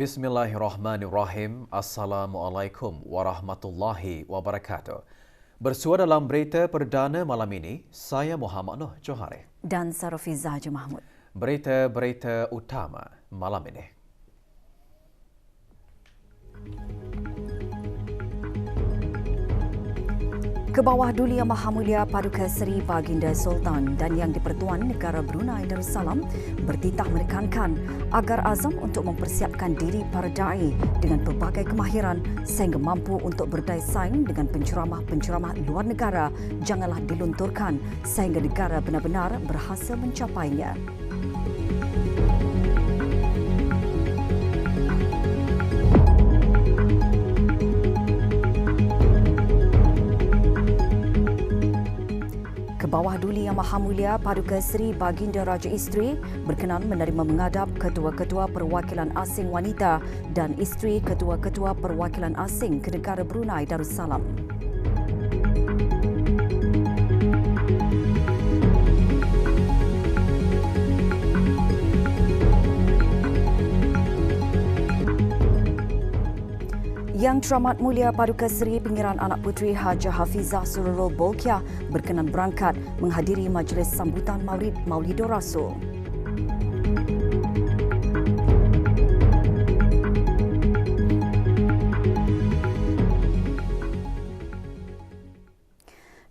Bismillahirrahmanirrahim. Assalamualaikum warahmatullahi wabarakatuh. Bersua dalam berita perdana malam ini, saya Muhammad Noh Johari. Dan Sarofiza Haji Mahmud. Berita-berita utama malam ini. Kebawah Duli Yang Maha Mulia Paduka Seri Baginda Sultan dan Yang di-Pertuan Negara Brunei Darussalam bertitah menekankan agar azam untuk mempersiapkan diri para da'i dengan pelbagai kemahiran sehingga mampu untuk berdaya saing dengan penceramah-penceramah luar negara janganlah dilunturkan sehingga negara benar-benar berhasil mencapainya. Kebawah Duli Yang Maha Mulia Paduka Seri Baginda Raja Isteri berkenan menerima menghadap Ketua-Ketua Perwakilan Asing Wanita dan Isteri Ketua-Ketua Perwakilan Asing ke Negara Brunei Darussalam. Yang Teramat Mulia Paduka Seri Pengiran Anak Puteri Hajah Hafizah Sururul Bolkiah berkenan berangkat menghadiri majlis sambutan Maulidur Rasul.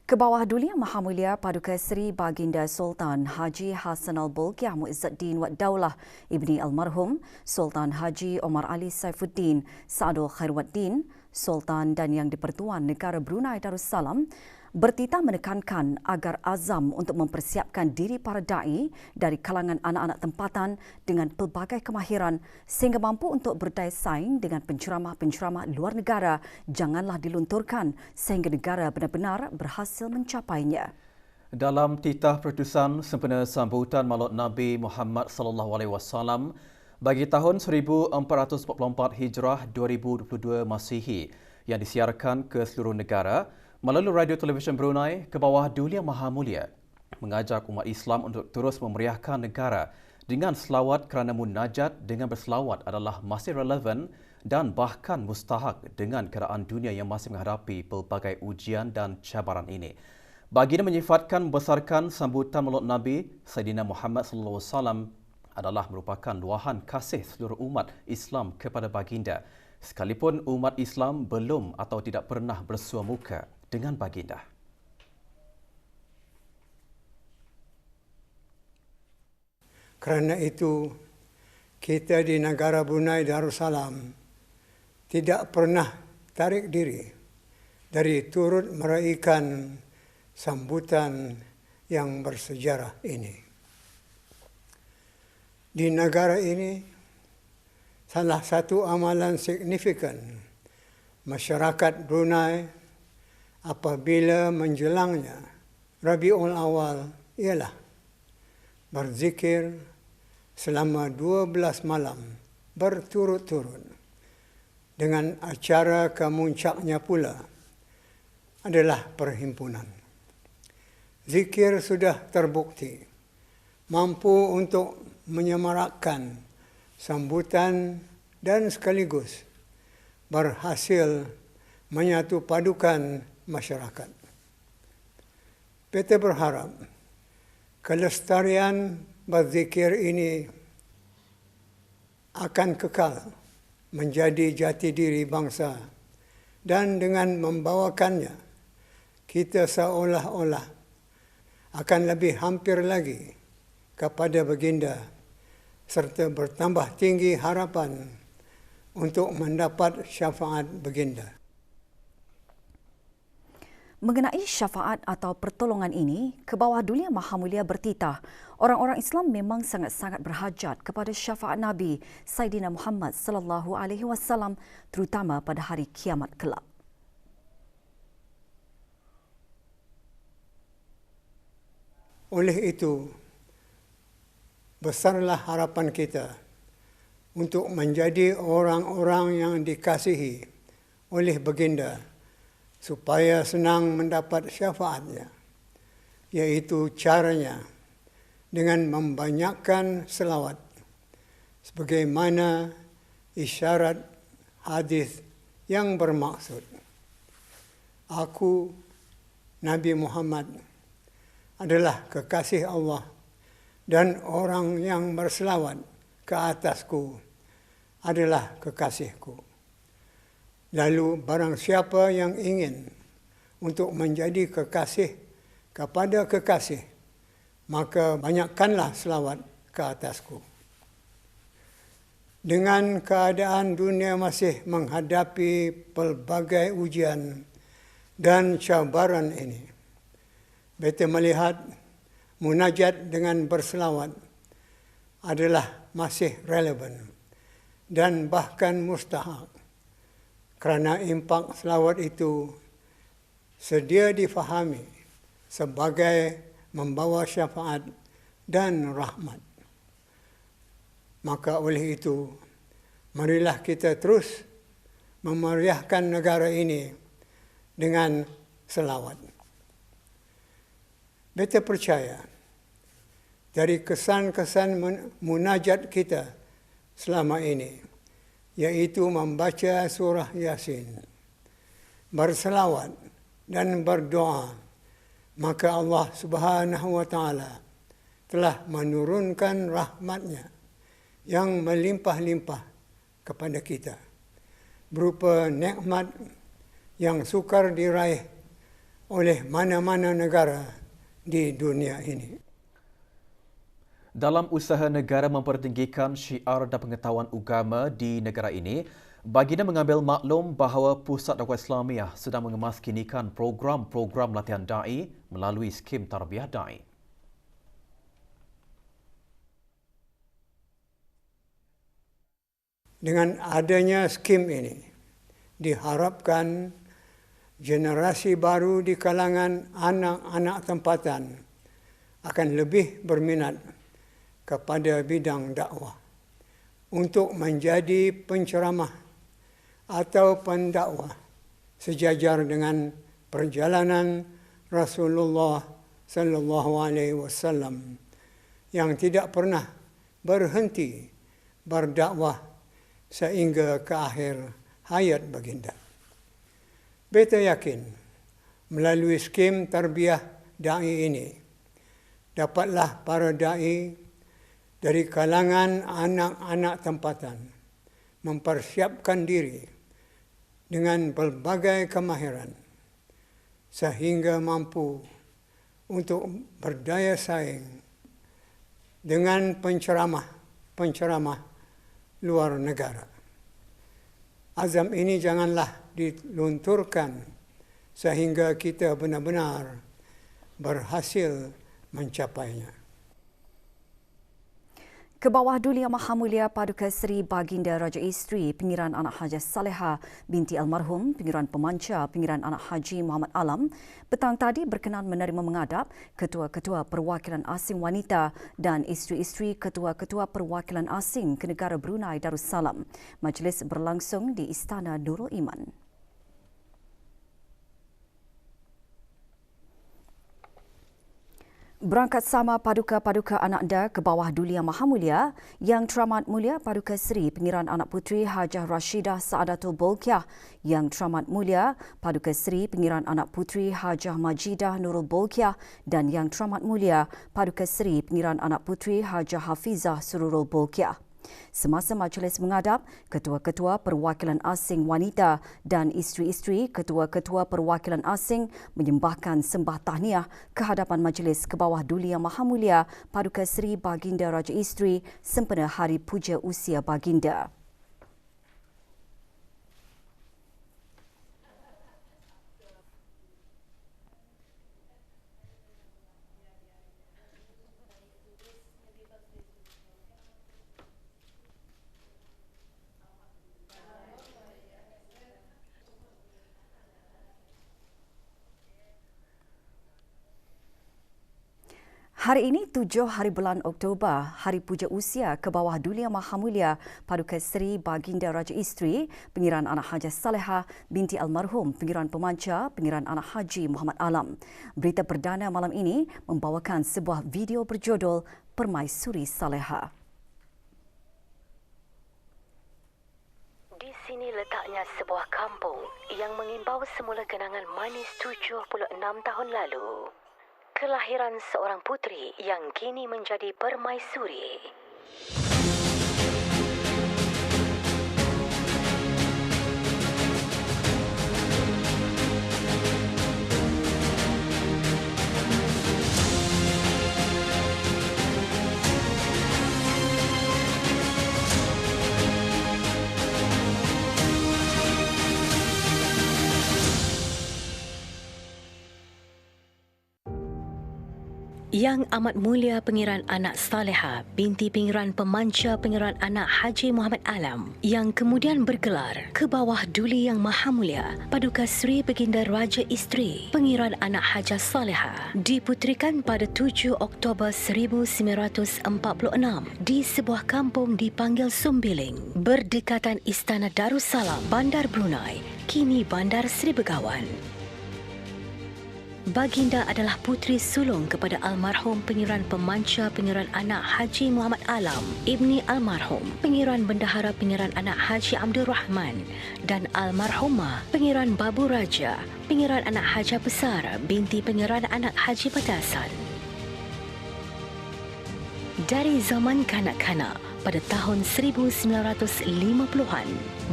Kebawah Duli Yang Maha Mulia Paduka Seri Baginda Sultan Haji Hassanal Bolkiah Muizzuddin Wad Daulah Ibni Almarhum Sultan Haji Omar Ali Saifuddin Saadul Khairuddin Sultan dan Yang di-Pertuan Negara Brunei Darussalam bertitah menekankan agar azam untuk mempersiapkan diri para da'i dari kalangan anak-anak tempatan dengan pelbagai kemahiran sehingga mampu untuk berdaya saing dengan penceramah-penceramah luar negara janganlah dilunturkan sehingga negara benar-benar berhasil mencapainya. Dalam titah perutusan sempena sambutan Maulid Nabi Muhammad SAW bagi tahun 1444 Hijrah 2022 Masihi yang disiarkan ke seluruh negara melalui radio televisyen Brunei, Kebawah Duli Yang Maha Mulia mengajak umat Islam untuk terus memeriahkan negara dengan selawat kerana munajat dengan berselawat adalah masih relevan dan bahkan mustahak dengan keadaan dunia yang masih menghadapi pelbagai ujian dan cabaran ini. Baginda menyifatkan membesarkan sambutan Maulid Nabi Sayyidina Muhammad SAW adalah merupakan luahan kasih seluruh umat Islam kepada baginda, sekalipun umat Islam belum atau tidak pernah bersua muka dengan baginda. Kerana itu, kita di negara Brunei Darussalam tidak pernah tarik diri dari turut meraihkan sambutan yang bersejarah ini. Di negara ini, salah satu amalan signifikan masyarakat Brunei apabila menjelangnya Rabiul Awal ialah berzikir selama 12 malam berturut-turut dengan acara kemuncaknya pula adalah perhimpunan. Zikir sudah terbukti mampu untuk menyemarakkan sambutan dan sekaligus berhasil menyatu padukan masyarakat. Kita berharap kelestarian berzikir ini akan kekal menjadi jati diri bangsa dan dengan membawakannya kita seolah-olah akan lebih hampir lagi kepada baginda serta bertambah tinggi harapan untuk mendapat syafaat baginda. Mengenai syafaat atau pertolongan ini, Kebawah Duli Yang Maha Mulia bertitah, orang-orang Islam memang sangat-sangat berhajat kepada syafaat Nabi Sayyidina Muhammad SAW terutama pada hari kiamat kelak. Oleh itu, besarlah harapan kita untuk menjadi orang-orang yang dikasihi oleh baginda supaya senang mendapat syafaatnya, iaitu caranya dengan membanyakkan selawat sebagaimana isyarat hadis yang bermaksud, aku, Nabi Muhammad, adalah kekasih Allah dan orang yang berselawat ke atasku adalah kekasihku. Lalu barang siapa yang ingin untuk menjadi kekasih kepada kekasih, maka banyakkanlah selawat ke atasku. Dengan keadaan dunia masih menghadapi pelbagai ujian dan cabaran ini, beta melihat munajat dengan berselawat adalah masih relevan dan bahkan mustahak, kerana impak selawat itu sedia difahami sebagai membawa syafaat dan rahmat. Maka oleh itu, marilah kita terus memeriahkan negara ini dengan selawat. Beta percaya dari kesan-kesan munajat kita selama ini, iaitu membaca surah Yasin, berselawat dan berdoa, maka Allah Subhanahu wa Ta'ala telah menurunkan rahmat-Nya yang melimpah-limpah kepada kita, berupa nikmat yang sukar diraih oleh mana-mana negara di dunia ini. Dalam usaha negara mempertinggikan syiar dan pengetahuan agama di negara ini, baginda mengambil maklum bahawa Pusat Dakwah Islamiah sedang mengemaskinikan program-program latihan da'i melalui skim tarbiyah da'i. Dengan adanya skim ini, diharapkan generasi baru di kalangan anak-anak tempatan akan lebih berminat kepada bidang dakwah untuk menjadi penceramah atau pendakwah sejajar dengan perjalanan Rasulullah sallallahu alaihi wasallam yang tidak pernah berhenti berdakwah sehingga ke akhir hayat baginda. Beta yakin melalui skim tarbiyah da'i ini, dapatlah para da'i dari kalangan anak-anak tempatan mempersiapkan diri dengan berbagai kemahiran sehingga mampu untuk berdaya saing dengan penceramah luar negara. Azam ini janganlah dilunturkan sehingga kita benar-benar berhasil mencapainya. Kebawah Duli Yang Maha Mulia Paduka Seri Baginda Raja Isteri Pengiran Anak Hajah Saleha binti Almarhum Pengiran Pemanca Pengiran Anak Haji Muhammad Alam petang tadi berkenan menerima menghadap Ketua-Ketua Perwakilan Asing Wanita dan isteri-isteri Ketua-Ketua Perwakilan Asing ke Negara Brunei Darussalam. Majlis berlangsung di Istana Nurul Iman. Berangkat sama paduka-paduka anakda ke bawah Duli Yang Maha Mulia, Yang Teramat Mulia Paduka Seri Pengiran Anak Puteri Hajah Rashidah Saadatul Bolkiah, Yang Teramat Mulia Paduka Seri Pengiran Anak Puteri Hajah Majidah Nurul Bolkiah dan Yang Teramat Mulia Paduka Seri Pengiran Anak Puteri Hajah Hafizah Sururul Bolkiah. Semasa majlis menghadap, Ketua-Ketua Perwakilan Asing Wanita dan isteri-isteri Ketua-Ketua Perwakilan Asing menyembahkan sembah tahniah ke hadapan majlis ke bawah Duli Yang Maha Mulia Paduka Seri Baginda Raja Isteri sempena Hari Puja Usia Baginda. Hari ini 7 hari bulan Oktober, Hari Puja Usia ke bawah Duli Yang Maha Mulia Paduka Seri Baginda Raja Isteri Pengiran Anak Hajah Saleha binti Almarhum Pengiran Pemanca Pengiran Anak Haji Muhammad Alam. Berita perdana malam ini membawakan sebuah video berjudul Permaisuri Saleha. letaknya sebuah kampung yang mengimbau semula kenangan manis 76 tahun lalu. Kelahiran seorang puteri yang kini menjadi permaisuri. Yang Amat Mulia Pengiran Anak Saleha binti Pengiran Pemanca Pengiran Anak Haji Muhammad Alam yang kemudian bergelar ke bawah Duli Yang Maha Mulia Paduka Sri Baginda Raja Isteri Pengiran Anak Hajah Saleha diputerikan pada 7 Oktober 1946 di sebuah kampung dipanggil Sumbiling berdekatan Istana Darussalam, Bandar Brunei, kini Bandar Seri Begawan. Baginda adalah puteri sulung kepada almarhum Pengiran Pemanca Pengiran Anak Haji Muhammad Alam, ibni almarhum Pengiran Bendahara Pengiran Anak Haji Abdul Rahman dan almarhumah Pengiran Babu Raja Pengiran Anak Hajah Besar binti Pengiran Anak Haji Petasan. Dari zaman kanak-kanak pada tahun 1950-an,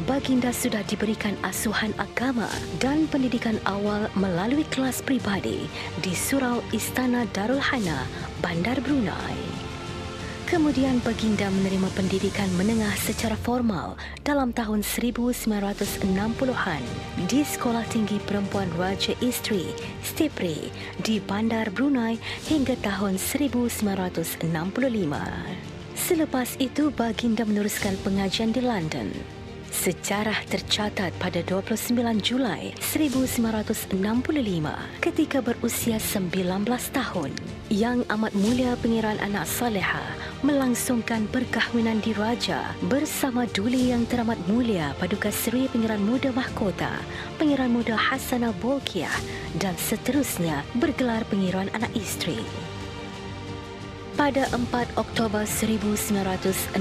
Baginda sudah diberikan asuhan agama dan pendidikan awal melalui kelas pribadi di Surau Istana Darul Hana, Bandar Brunei. Kemudian Baginda menerima pendidikan menengah secara formal dalam tahun 1960-an di Sekolah Tinggi Perempuan Raja Isteri, STIPRI, di Bandar Brunei hingga tahun 1965. Selepas itu, Baginda meneruskan pengajian di London. Sejarah tercatat pada 29 Julai 1965 ketika berusia 19 tahun, Yang Amat Mulia Pengiran Anak Saleha melangsungkan perkahwinan di Raja bersama Duli Yang Teramat Mulia Paduka Seri Pengiran Muda Mahkota, Pengiran Muda Hassanal Bolkiah dan seterusnya bergelar Pengiran Anak Isteri. Pada 4 Oktober 1967,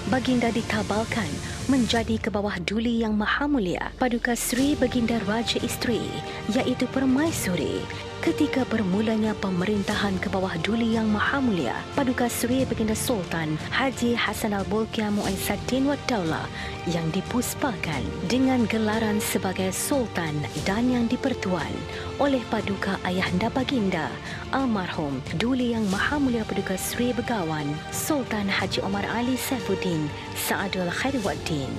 Baginda dikabalkan menjadi ke bawah Duli Yang Maha Mulia Paduka Seri Baginda Raja Isteri, iaitu Permaisuri, ketika bermulanya pemerintahan ke bawah Duli Yang Maha Mulia Paduka Seri Baginda Sultan Haji Hassanal Bolkiah Mu'izzuddin Wad Daulah yang dipuspakan dengan gelaran sebagai Sultan dan yang dipertuan oleh Paduka Ayahanda Baginda almarhum Duli Yang Maha Mulia Paduka Seri Begawan Sultan Haji Omar Ali Saifuddin Saadul Khairuddin.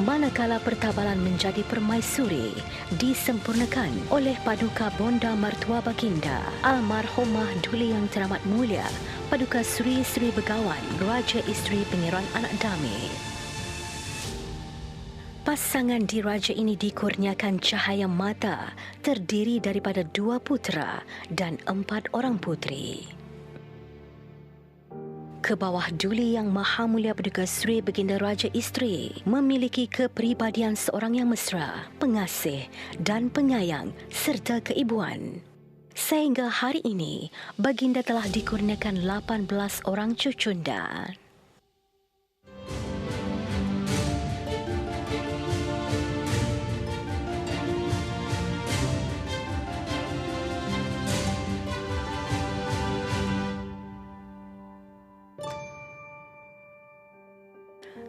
Manakala pertabalan menjadi permaisuri disempurnakan oleh Paduka Bonda Mertua Baginda almarhumah Duli Yang Teramat Mulia Paduka Seri Seri Begawan Raja Isteri Pengiran Anak Dami. Pasangan diraja ini dikurniakan cahaya mata terdiri daripada 2 putera dan 4 orang puteri. Ke bawah Duli Yang Maha Mulia Paduka Seri Baginda Raja Isteri memiliki kepribadian seorang yang mesra, pengasih dan penyayang serta keibuan. Sehingga hari ini, Baginda telah dikurniakan 18 orang cucunda.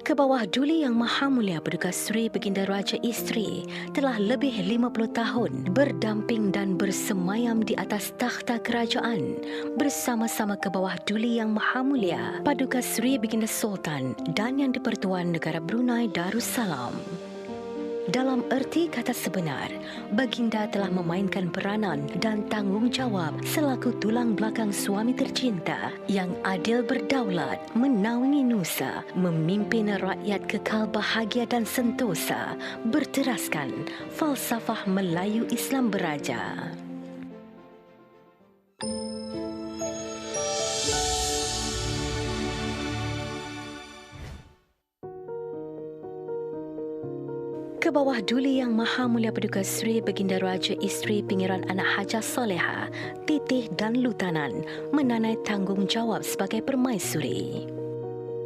Ke bawah Duli Yang Maha Mulia Paduka Seri Baginda Raja Isteri telah lebih 50 tahun berdamping dan bersemayam di atas takhta kerajaan bersama-sama ke bawah Duli Yang Maha Mulia Paduka Seri Baginda Sultan dan yang dipertuan negara Brunei Darussalam. Dalam erti kata sebenar, Baginda telah memainkan peranan dan tanggungjawab selaku tulang belakang suami tercinta yang adil berdaulat, menaungi nusa, memimpin rakyat kekal bahagia dan sentosa, berteraskan falsafah Melayu Islam beraja. Ke bawah Duli Yang Maha Mulia Paduka Seri Baginda Raja Isteri Pengiran Anak Hajah Saleha, Titih dan Lutanan menanai tanggungjawab sebagai permaisuri.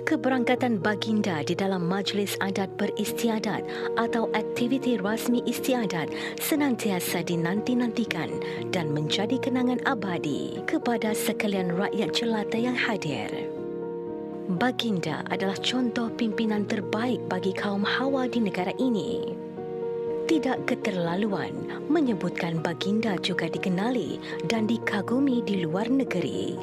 Keberangkatan baginda di dalam majlis adat beristiadat atau aktiviti rasmi istiadat senantiasa dinanti-nantikan dan menjadi kenangan abadi kepada sekalian rakyat jelata yang hadir. Baginda adalah contoh pimpinan terbaik bagi kaum Hawa di negara ini. Tidak keterlaluan menyebutkan baginda juga dikenali dan dikagumi di luar negeri.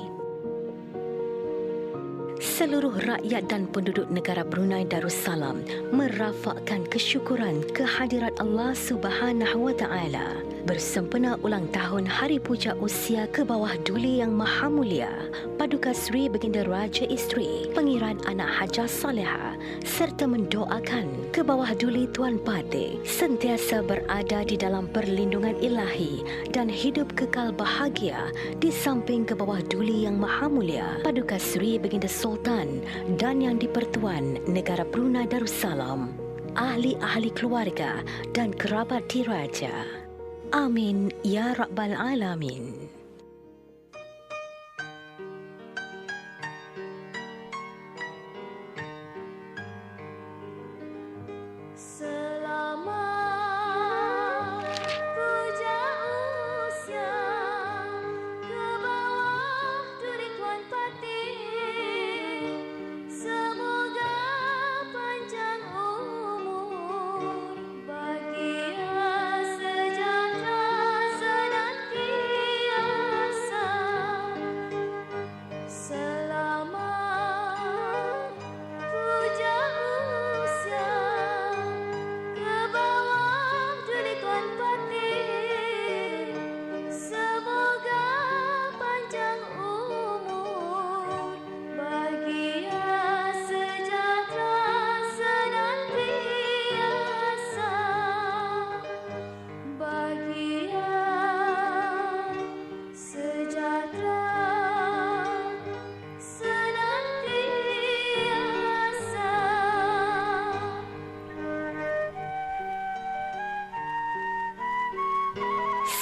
Seluruh rakyat dan penduduk negara Brunei Darussalam merafakkan kesyukuran kehadirat Allah Subhanahu Wa Taala bersempena ulang tahun Hari Puja Usia ke bawah Duli Yang Maha Mulia Paduka Sri Baginda Raja Isteri Pangeran Anak Hajah Saleha serta mendoakan ke bawah Duli Tuan Patih sentiasa berada di dalam perlindungan ilahi dan hidup kekal bahagia di samping ke bawah Duli Yang Maha Mulia Paduka Sri Baginda Sultan dan Yang di-Pertuan Negara Brunei Darussalam, ahli-ahli keluarga dan kerabat diraja. Amin ya Rabbal Alamin.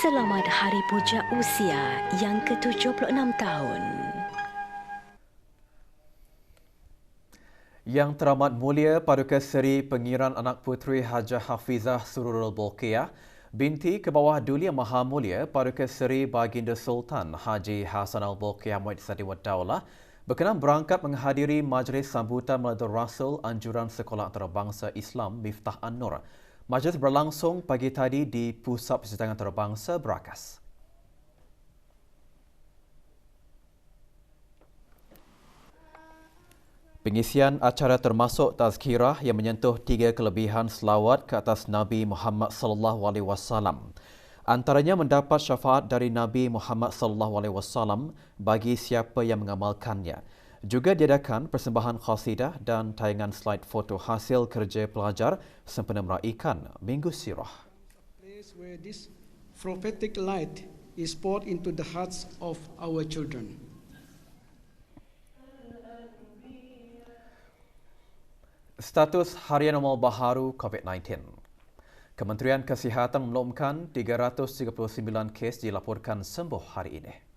Selamat Hari Puja Usia yang ke-76 tahun. Yang teramat mulia Paduka Seri Pengiran Anak Puteri Hajah Hafizah Sururul Bolkiah, binti ke bawah Duli Yang Maha Mulia Paduka Seri Baginda Sultan Haji Hassanal Bolkiah Muizzati Wad Daulah berkenan berangkat menghadiri majlis sambutan Maulid Rasul Anjuran Sekolah Antarabangsa Islam Miftah An-Nur. Majlis berlangsung pagi tadi di Pusat Persidangan Antarabangsa Berakas. Pengisian acara termasuk tazkirah yang menyentuh 3 kelebihan selawat ke atas Nabi Muhammad sallallahu alaihi wasallam. Antaranya mendapat syafaat dari Nabi Muhammad sallallahu alaihi wasallam bagi siapa yang mengamalkannya. Juga diadakan persembahan qasidah dan tayangan slide foto hasil kerja pelajar sempena meraikan Minggu Sirah. Place where this prophetic light is poured into the hearts of our children. Status harian normal baharu COVID-19. Kementerian Kesihatan mengumumkan 339 kes dilaporkan sembuh hari ini.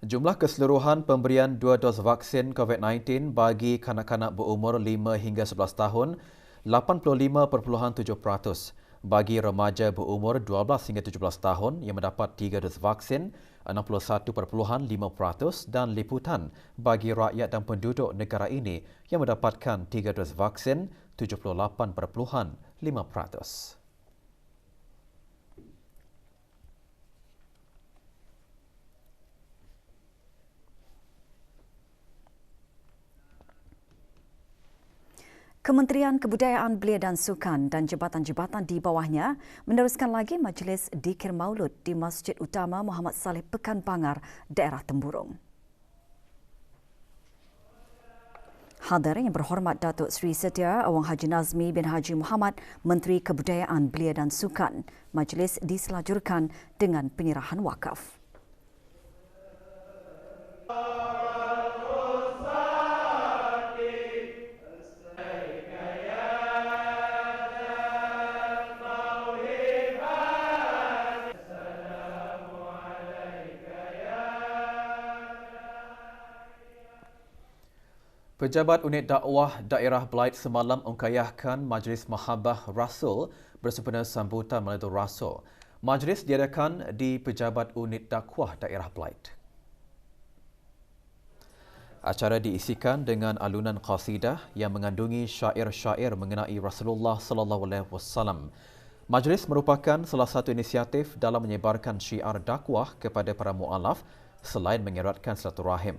Jumlah keseluruhan pemberian 2 dos vaksin COVID-19 bagi kanak-kanak berumur 5 hingga 11 tahun 85.7%. Bagi remaja berumur 12 hingga 17 tahun yang mendapat 3 dos vaksin 61.5% dan liputan bagi rakyat dan penduduk negara ini yang mendapatkan 3 dos vaksin 78.5%. Kementerian Kebudayaan Belia dan Sukan dan jabatan-jabatan di bawahnya meneruskan lagi majlis Dikir Maulud di Masjid Utama Muhammad Saleh Pekan Pangar, daerah Temburong. Hadir yang berhormat Datuk Seri Setia Awang Haji Nazmi bin Haji Muhammad, Menteri Kebudayaan Belia dan Sukan. Majlis diselajurkan dengan penyerahan wakaf. Pejabat Unit Dakwah Daerah Belait semalam ungkayahkan Majlis Mahabbah Rasul bersempena sambutan Mailatul Rasul. Majlis diadakan di Pejabat Unit Dakwah Daerah Belait. Acara diisikan dengan alunan qasidah yang mengandungi syair-syair mengenai Rasulullah sallallahu alaihi wasallam. Majlis merupakan salah satu inisiatif dalam menyebarkan syiar dakwah kepada para mualaf selain mengeratkan silaturahim.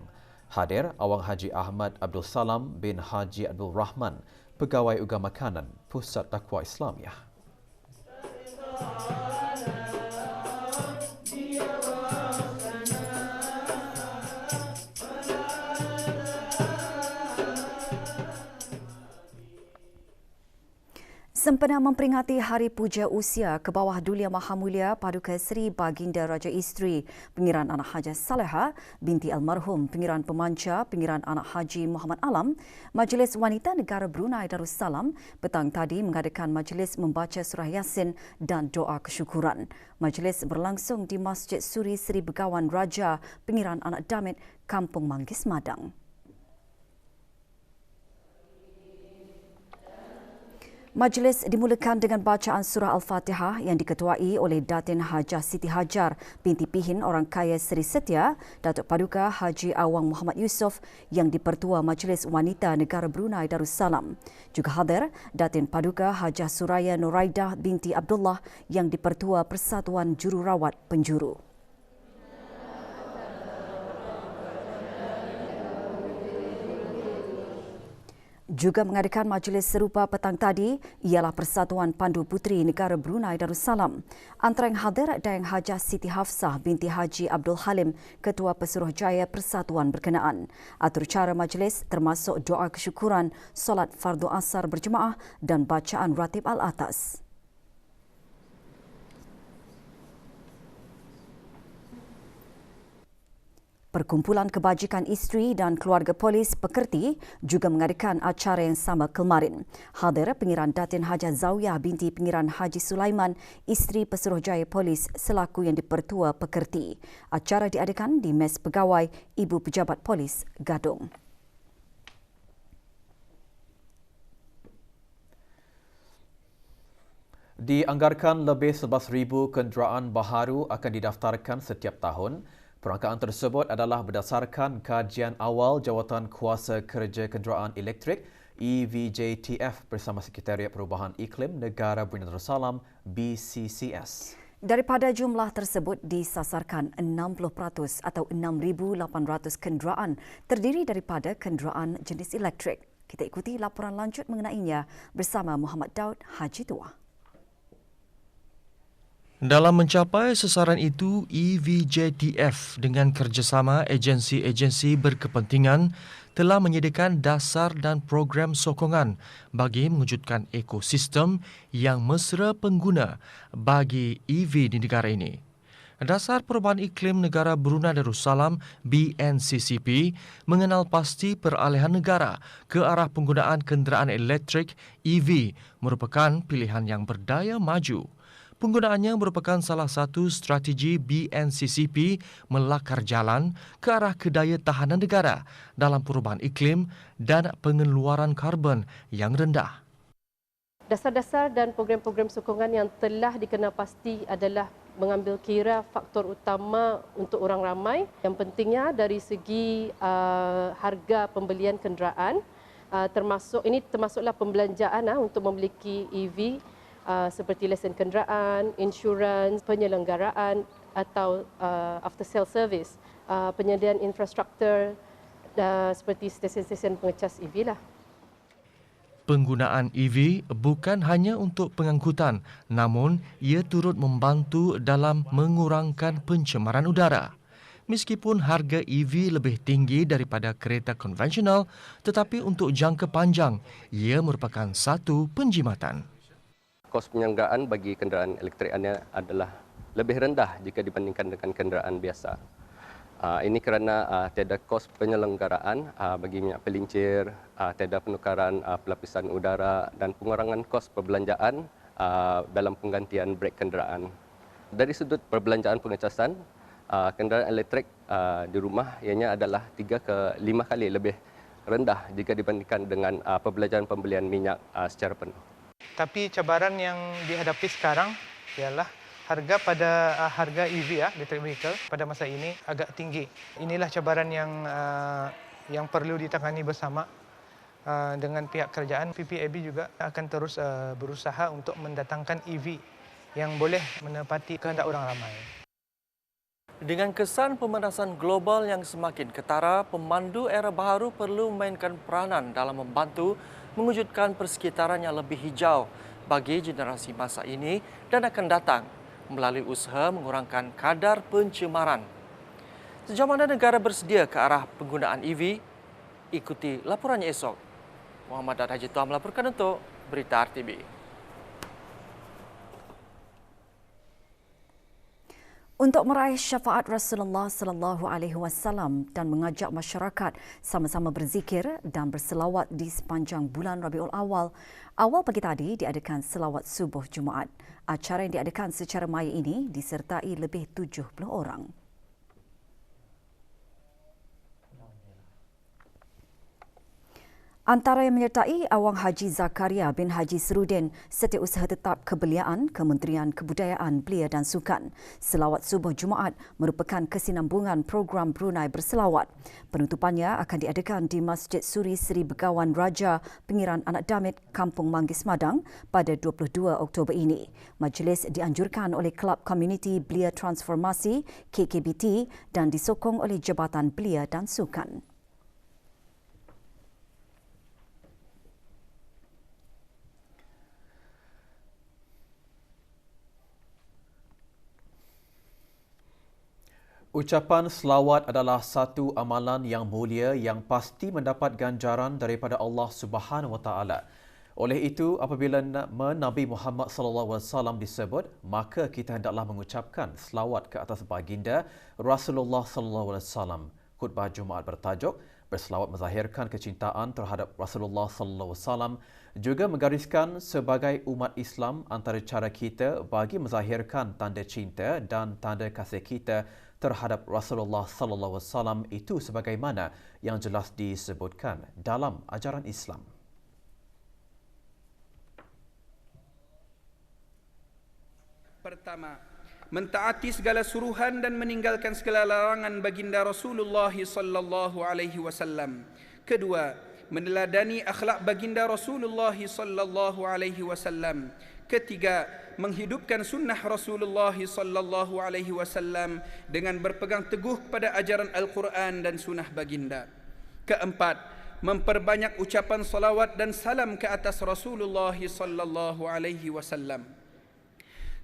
Hadir Awang Haji Ahmad Abdul Salam bin Haji Abdul Rahman, Pegawai Ugama Kanan, Pusat Dakwah Islamiah. Sempena memperingati Hari Puja Usia ke bawah Dulia Maha Mulia Paduka Seri Baginda Raja Isteri Pengiran Anak Hajah Saleha binti almarhum Pengiran Pemanca Pengiran Anak Haji Muhammad Alam, Majlis Wanita Negara Brunei Darussalam petang tadi mengadakan majlis membaca surah Yasin dan doa kesyukuran. Majlis berlangsung di Masjid Suri Seri Begawan Raja Pengiran Anak Damit, Kampung Manggis, Madang. Majlis dimulakan dengan bacaan surah Al-Fatihah yang diketuai oleh Datin Hajah Siti Hajar binti Pihin Orang Kaya Seri Setia, Datuk Paduka Haji Awang Muhammad Yusof yang dipertua Majlis Wanita Negara Brunei Darussalam. Juga hadir Datin Paduka Hajah Suraya Nuraidah binti Abdullah yang dipertua Persatuan Jururawat Penjuru. Juga mengadakan majlis serupa petang tadi ialah Persatuan Pandu Puteri Negara Brunei Darussalam. Antara yang hadir Dayang Hajah Siti Hafsah binti Haji Abdul Halim, Ketua Pesuruhjaya Persatuan berkenaan. Atur cara majlis termasuk doa kesyukuran, solat fardu asar berjemaah dan bacaan ratib al-atas. Perkumpulan Kebajikan Isteri dan Keluarga Polis Pekerti juga mengadakan acara yang sama kemarin. Hadir Pengiran Datin Hajah Zawiyah binti Pengiran Haji Sulaiman, isteri Pesuruhjaya Polis selaku yang dipertua Pekerti. Acara diadakan di Mes Pegawai Ibu Pejabat Polis Gadong. Dianggarkan lebih 11,000 kenderaan baharu akan didaftarkan setiap tahun. Perangkaan tersebut adalah berdasarkan kajian awal Jawatan Kuasa Kerja Kenderaan Elektrik EVJTF bersama Sekretariat Perubahan Iklim Negara Brunei Darussalam BCCS. Daripada jumlah tersebut disasarkan 60% atau 6,800 kenderaan terdiri daripada kenderaan jenis elektrik. Kita ikuti laporan lanjut mengenainya bersama Muhammad Daud Haji Tua. Dalam mencapai sasaran itu, EVJTF dengan kerjasama agensi-agensi berkepentingan telah menyediakan dasar dan program sokongan bagi mewujudkan ekosistem yang mesra pengguna bagi EV di negara ini. Dasar Perubahan Iklim Negara Brunei Darussalam BNCCP mengenal pasti peralihan negara ke arah penggunaan kenderaan elektrik EV merupakan pilihan yang berdaya maju. Penggunaannya merupakan salah satu strategi BNCCP melakar jalan ke arah kedaya tahanan negara dalam perubahan iklim dan pengeluaran karbon yang rendah. Dasar-dasar dan program-program sokongan yang telah dikenal pasti adalah mengambil kira faktor utama untuk orang ramai. Yang pentingnya dari segi harga pembelian kenderaan, termasuklah pembelanjaan untuk memiliki EV, seperti lesen kenderaan, insurans, penyelenggaraan atau after sale service, penyediaan infrastruktur seperti stesen-stesen pengecas EV lah. Penggunaan EV bukan hanya untuk pengangkutan, namun ia turut membantu dalam mengurangkan pencemaran udara. Meskipun harga EV lebih tinggi daripada kereta konvensional, tetapi untuk jangka panjang, ia merupakan satu penjimatan. Kos penyelenggaraan bagi kenderaan elektrik adalah lebih rendah jika dibandingkan dengan kenderaan biasa. Ini kerana tiada kos penyelenggaraan bagi minyak pelincir, tiada penukaran pelapisan udara dan pengurangan kos perbelanjaan dalam penggantian brek kenderaan. Dari sudut perbelanjaan pengecasan, kenderaan elektrik di rumah ianya adalah 3 ke 5 kali lebih rendah jika dibandingkan dengan pembelajaran pembelian minyak secara penuh. Tapi cabaran yang dihadapi sekarang ialah harga EV electric vehicle pada masa ini agak tinggi. Inilah cabaran yang perlu ditangani bersama dengan pihak kerajaan. PPAB juga akan terus berusaha untuk mendatangkan EV yang boleh menepati kehendak orang ramai. Dengan kesan pemanasan global yang semakin ketara, pemandu era baharu perlu memainkan peranan dalam membantu mewujudkan persekitaran yang lebih hijau bagi generasi masa ini dan akan datang melalui usaha mengurangkan kadar pencemaran. Sejauh mana negara bersedia ke arah penggunaan EV? Ikuti laporannya esok. Muhammad Haji Tuah melaporkan untuk Berita RTB. Untuk meraih syafaat Rasulullah sallallahu alaihi wasallam dan mengajak masyarakat sama-sama berzikir dan berselawat di sepanjang bulan Rabiul Awal, awal pagi tadi diadakan selawat subuh Jumaat. Acara yang diadakan secara maya ini disertai lebih 70 orang. Antara yang menyertai Awang Haji Zakaria bin Haji Serudin, Setiausaha Tetap Kebeliaan Kementerian Kebudayaan, Belia dan Sukan. Selawat subuh Jumaat merupakan kesinambungan program Brunei Berselawat. Penutupannya akan diadakan di Masjid Suri Seri Begawan Raja Pengiran Anak Damit, Kampung Manggis Madang pada 22 Oktober ini. Majlis dianjurkan oleh Kelab Komuniti Belia Transformasi KKBT dan disokong oleh Jabatan Belia dan Sukan. Ucapan selawat adalah satu amalan yang mulia yang pasti mendapat ganjaran daripada Allah Subhanahu Wa Taala. Oleh itu, apabila Nabi Muhammad sallallahu alaihi wasallam disebut, maka kita hendaklah mengucapkan selawat ke atas baginda Rasulullah sallallahu alaihi wasallam. Khutbah Jumaat bertajuk Berselawat menzahirkan kecintaan terhadap Rasulullah sallallahu alaihi wasallam juga menggariskan sebagai umat Islam antara cara kita bagi menzahirkan tanda cinta dan tanda kasih kita terhadap Rasulullah sallallahu alaihi wasallam itu sebagaimana yang jelas disebutkan dalam ajaran Islam. Pertama, mentaati segala suruhan dan meninggalkan segala larangan baginda Rasulullah sallallahu alaihi wasallam. Kedua, meneladani akhlak baginda Rasulullah sallallahu alaihi wasallam. Ketiga, menghidupkan sunnah Rasulullah sallallahu alaihi wasallam dengan berpegang teguh pada ajaran Al-Quran dan sunnah baginda. Keempat, memperbanyak ucapan salawat dan salam ke atas Rasulullah sallallahu alaihi wasallam.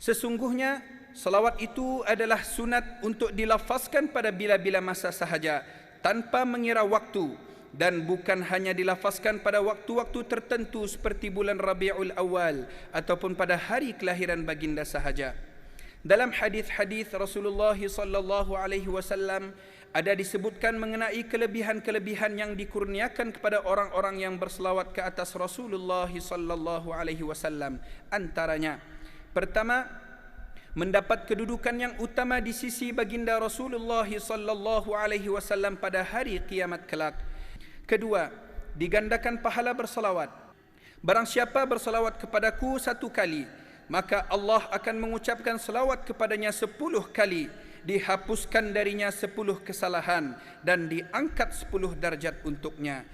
Sesungguhnya salawat itu adalah sunat untuk dilafazkan pada bila-bila masa sahaja tanpa mengira waktu, dan bukan hanya dilafazkan pada waktu-waktu tertentu seperti bulan Rabiul Awal ataupun pada hari kelahiran baginda sahaja. Dalam hadis-hadis Rasulullah sallallahu alaihi wasallam ada disebutkan mengenai kelebihan-kelebihan yang dikurniakan kepada orang-orang yang berselawat ke atas Rasulullah sallallahu alaihi wasallam. Antaranya, pertama, mendapat kedudukan yang utama di sisi baginda Rasulullah sallallahu alaihi wasallam pada hari kiamat kelak. Kedua, digandakan pahala bersalawat. Barang siapa bersalawat kepadaku 1 kali, maka Allah akan mengucapkan salawat kepadanya 10 kali, dihapuskan darinya 10 kesalahan dan diangkat 10 darjat untuknya.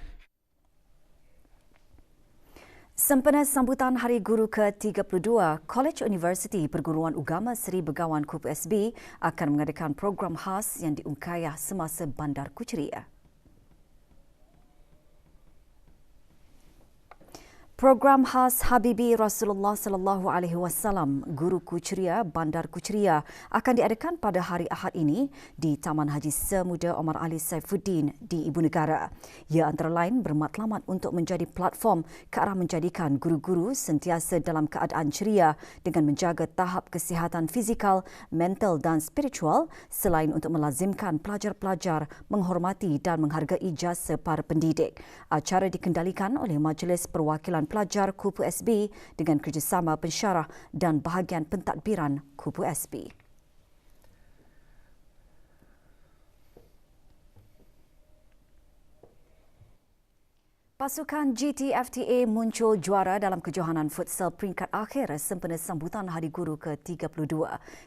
Sempena sambutan Hari Guru ke-32, College Universiti Perguruan Ugama Seri Begawan KUPSB akan mengadakan program khas yang diungkayah semasa Bandar Kuchria. Program khas Habibi Rasulullah sallallahu alaihi wasallam Guru Kuchria Bandar Kuchria akan diadakan pada hari Ahad ini di Taman Haji Semuda Omar Ali Saifuddin di Ibu Negara. Ia antara lain bermatlamat untuk menjadi platform ke arah menjadikan guru-guru sentiasa dalam keadaan ceria dengan menjaga tahap kesihatan fizikal, mental dan spiritual selain untuk melazimkan pelajar-pelajar menghormati dan menghargai jasa para pendidik. Acara dikendalikan oleh Majlis Perwakilan Pelajar KUPSB dengan kerjasama pensyarah dan bahagian pentadbiran KUPSB. Pasukan GTFTA muncul juara dalam kejohanan futsal peringkat akhir sempena sambutan Hari Guru ke-32.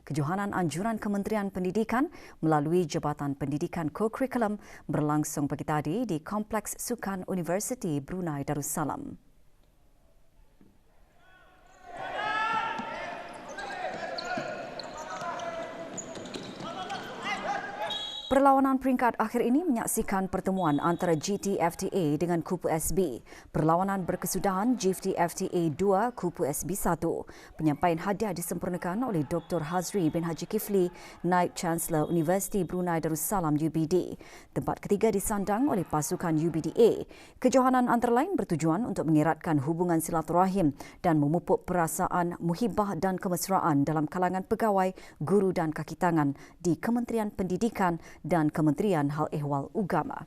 Kejohanan anjuran Kementerian Pendidikan melalui Jabatan Pendidikan Co-Curriculum berlangsung pagi tadi di Kompleks Sukan Universiti Brunei Darussalam. Perlawanan peringkat akhir ini menyaksikan pertemuan antara GTFTA dengan Kupu SB. Perlawanan berkesudahan GTFTA 2 Kupu SB 1. Penyampaian hadiah disempurnakan oleh Dr. Hazri bin Haji Kifli, Naib Chancellor Universiti Brunei Darussalam UBD. Tempat ketiga disandang oleh pasukan UBDA. Kejohanan antara lain bertujuan untuk mengeratkan hubungan silaturahim dan memupuk perasaan muhibah dan kemesraan dalam kalangan pegawai, guru dan kaki tangan di Kementerian Pendidikan dan Kementerian Hal Ehwal Ugama.